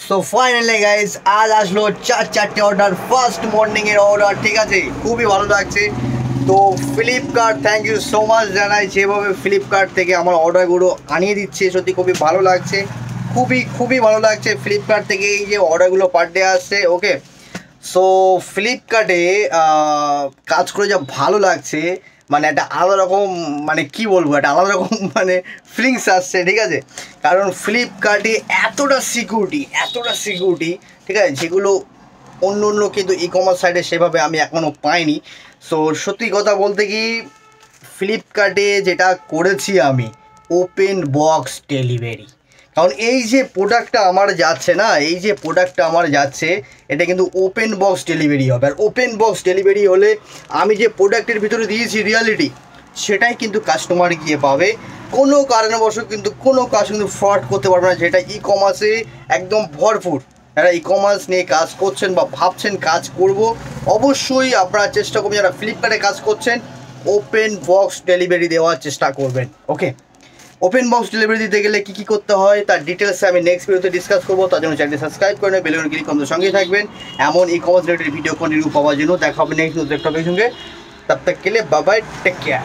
So finally guys আজ আসলো চারটে অর্ডার, ফার্স্ট মর্নিং এর অর্ডার। ঠিক আছে, খুবই ভালো লাগছে। তো Flipkart thank you so much জানাই, যেভাবে ফ্লিপকার্ট থেকে আমার অর্ডারগুলো আনিয়ে দিচ্ছে, সত্যি খুবই ভালো লাগছে। খুবই ভালো লাগছে ফ্লিপকার্ট থেকে এই যে অর্ডারগুলো পার ডে আসছে। ওকে, সো ফ্লিপকার্টে কাজ করে যা ভালো লাগছে, মানে একটা আলাদা রকম, মানে কি বলবো, একটা আলাদা রকম মানে ফিলিংস আসছে। ঠিক আছে, কারণ ফ্লিপকার্টে এতটা সিকিউরিটি, ঠিক আছে, যেগুলো অন্য কিন্তু ই কমার্স সাইটে সেভাবে আমি এখনও পাইনি। সো সত্যি কথা বলতে কি, ফ্লিপকার্টে যেটা করেছি আমি, ওপেন বক্স ডেলিভারি। কারণ এই যে প্রোডাক্টটা আমার যাচ্ছে, এটা কিন্তু ওপেন বক্স ডেলিভারি হবে। আর ওপেন বক্স ডেলিভারি হলে আমি যে প্রোডাক্টের ভিতরে দিয়েছি রিয়ালিটি, সেটাই কিন্তু কাস্টমার গিয়ে পাবে। কোনো কারণবশত কিন্তু কোনো কাজ কিন্তু ফ্রড করতে পারবে না, যেটা ই কমার্সে একদম ভরপুর। যারা ই কমার্স নিয়ে কাজ করছেন বা ভাবছেন কাজ করব, অবশ্যই আপনারা চেষ্টা করবেন, যারা ফ্লিপকার্টে কাজ করছেন, ওপেন বক্স ডেলিভারি দেওয়ার চেষ্টা করবেন। ওকে, ওপেন বক্স ডেলিভারি দিতে গেলে কী করতে হয় তার ডিটেলসে আমি নেক্সট ভিডিওতে ডিসকাস করবো। তার জন্য চ্যানেলটি সাবস্ক্রাইব করে বেল আইকনে ক্লিক করে সঙ্গেই থাকবেন এমন e commerce related video continue পাওয়ার জন্য। দেখা হবে নেক্সট টপিকের সঙ্গে। তব তক কে লিয়ে বাই বাই, টেক কেয়ার।